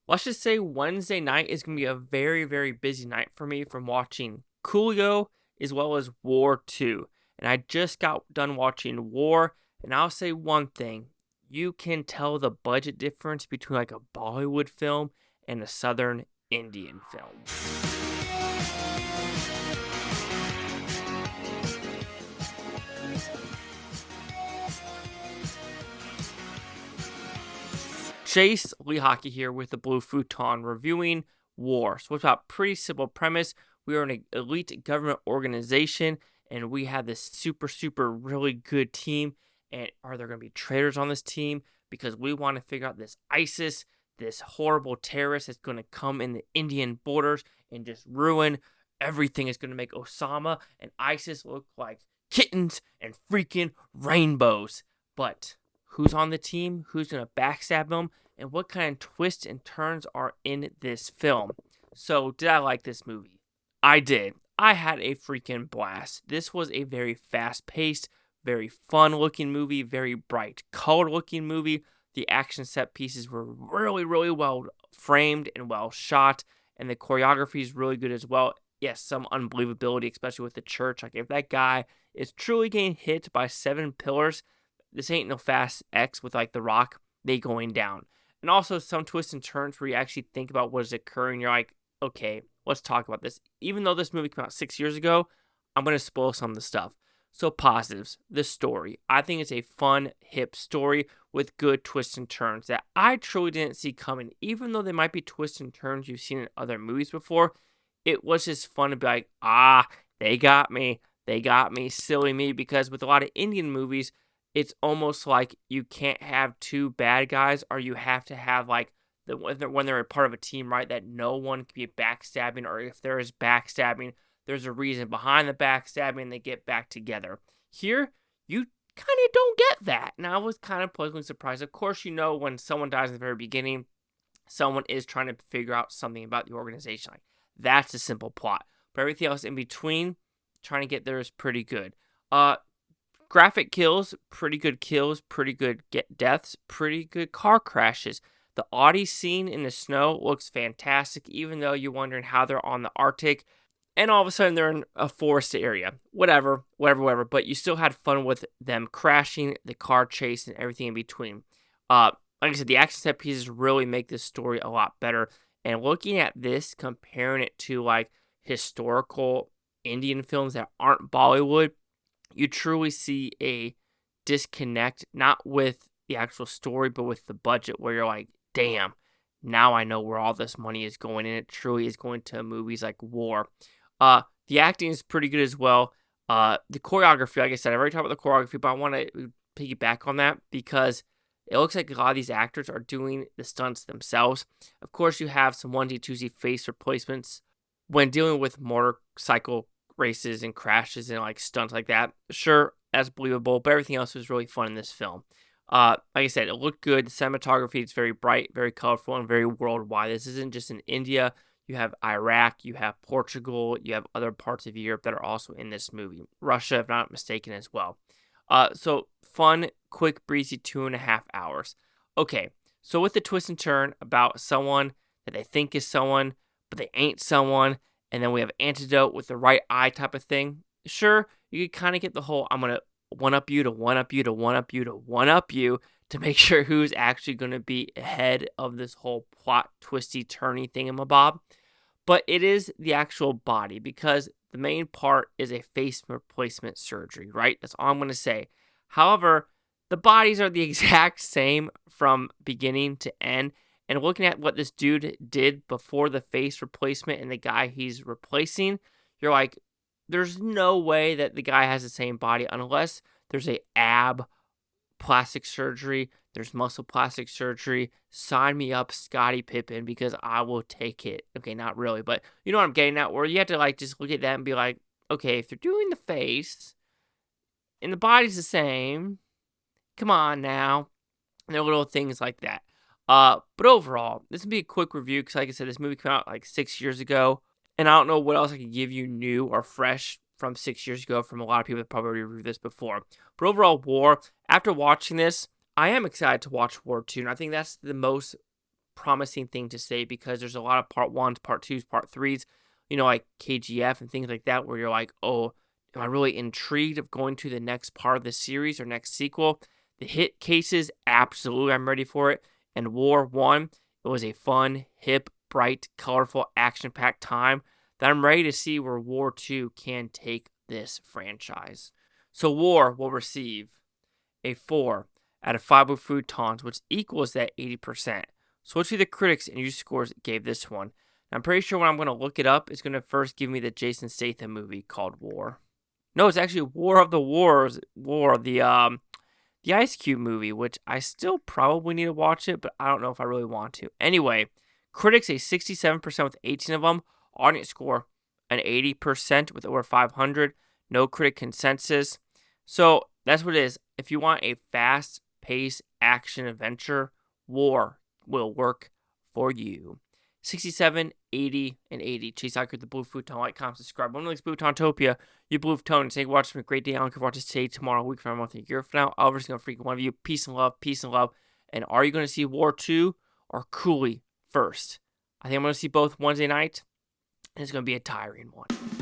let's just say Wednesday night is going to be a very, very busy night for me from watching Coolio as well as War 2. And I just got done watching War, and I'll say one thing. You can tell the budget difference between like a Bollywood film and a Southern Indian film. Chase Lee Hockey here with the Blue Futon reviewing War. So it's about pretty simple premise. We are an elite government organization and we have this super really good team. And are there going to be traitors on this team? Because we want to figure out this ISIS, this horrible terrorist that's going to come in the Indian borders and just ruin everything. It's going to make Osama and ISIS look like kittens and freaking rainbows. But who's on the team? Who's going to backstab them? And what kind of twists and turns are in this film? So, did I like this movie? I did. I had a freaking blast. This was a very fast-paced, very fun-looking movie, very bright, colored-looking movie. The action set pieces were really well framed and well shot, and the choreography is really good as well. Yes, some unbelievability, especially with the church. Like, if that guy is truly getting hit by 7 pillars, this ain't no Fast X with, like, The Rock, they going down. And also some twists and turns where you actually think about what is occurring. You're like, okay, let's talk about this. Even though this movie came out 6 years ago, I'm going to spoil some of the stuff. So positives, the story. I think it's a fun, hip story with good twists and turns that I truly didn't see coming. Even though there might be twists and turns you've seen in other movies before, it was just fun to be like, they got me, silly me. Because with a lot of Indian movies, it's almost like you can't have two bad guys, or you have to have like when they're a part of a team, right? That no one can be backstabbing, or if there is backstabbing, there's a reason behind the backstabbing and they get back together. Here, you kind of don't get that. And I was kind of pleasantly surprised. Of course, you know when someone dies in the very beginning, someone is trying to figure out something about the organization. Like, that's a simple plot. But everything else in between, trying to get there is pretty good. Graphic kills, pretty good deaths, pretty good car crashes. The Audi scene in the snow looks fantastic, even though you're wondering how they're on the Arctic, and all of a sudden they're in a forest area. Whatever. But you still had fun with them crashing, the car chase, and everything in between. Like I said, the action set pieces really make this story a lot better. And looking at this, comparing it to like historical Indian films that aren't Bollywood, you truly see a disconnect, not with the actual story, but with the budget, where you're like, damn, now I know where all this money is going, and it truly is going to movies like War. The acting is pretty good as well. The choreography, like I said, I've already talked about the choreography, but I want to piggyback on that because it looks like a lot of these actors are doing the stunts themselves. Of course, you have some onesie-twosie face replacements when dealing with motorcycle races and crashes and like stunts like that. Sure, that's believable, but everything else was really fun in this film. Like I said, it looked good. The cinematography is very bright, very colorful, and very worldwide. This isn't just in India. You have Iraq, you have Portugal, you have other parts of Europe that are also in this movie. Russia, if not mistaken, as well. So fun, quick, breezy 2.5 hours. Okay, so with the twist and turn about someone that they think is someone, but they ain't someone, and then we have antidote with the right eye type of thing. Sure, you could kind of get the whole, I'm going to one-up you to one-up you to one-up you to one-up you to make sure who's actually going to be ahead of this whole plot twisty-turny thingamabob. But it is the actual body, because the main part is a face replacement surgery, right? That's all I'm going to say. However, the bodies are the exact same from beginning to end. And looking at what this dude did before the face replacement and the guy he's replacing, you're like, there's no way that the guy has the same body unless there's a ab plastic surgery, there's muscle plastic surgery. Sign me up, Scottie Pippen, because I will take it. Okay, not really, but you know what I'm getting at, where you have to like just look at that and be like, okay, if they're doing the face and the body's the same, come on now. And there are little things like that. But overall, this will be a quick review because, like I said, this movie came out like 6 years ago, and I don't know what else I could give you new or fresh from 6 years ago from a lot of people that probably reviewed this before. But overall, War, after watching this, I am excited to watch War 2, and I think that's the most promising thing to say because there's a lot of part 1s, part 2s, part 3s, like KGF and things like that where you're like, oh, am I really intrigued of going to the next part of the series or next sequel? The hit cases, absolutely, I'm ready for it. And War 1, it was a fun, hip, bright, colorful, action-packed time that I'm ready to see where War 2 can take this franchise. So War will receive a 4 out of 5 with Futons, which equals that 80%. So let's see the critics and user scores gave this one. I'm pretty sure when I'm going to look it up, it's going to first give me the Jason Statham movie called War. No, it's actually War of the Wars, the Ice Cube movie, which I still probably need to watch it, but I don't know if I really want to. Anyway, critics a 67% with 18 of them. Audience score an 80% with over 500. No critic consensus. So that's what it is. If you want a fast-paced action adventure, War will work for you. 67, 80, and 80. Chase out the Blue Futon. Like, comment, subscribe. One links Bluetontopia. You Blue Futon. Thank you for watching. Have a great day. I don't care if you watch this today, tomorrow, a week from now, a month, a year from now. I'll just gonna freaking one of you. Peace and love. Peace and love. And are you going to see War 2 or Cooley first? I think I'm going to see both Wednesday night. And it's going to be a tiring one.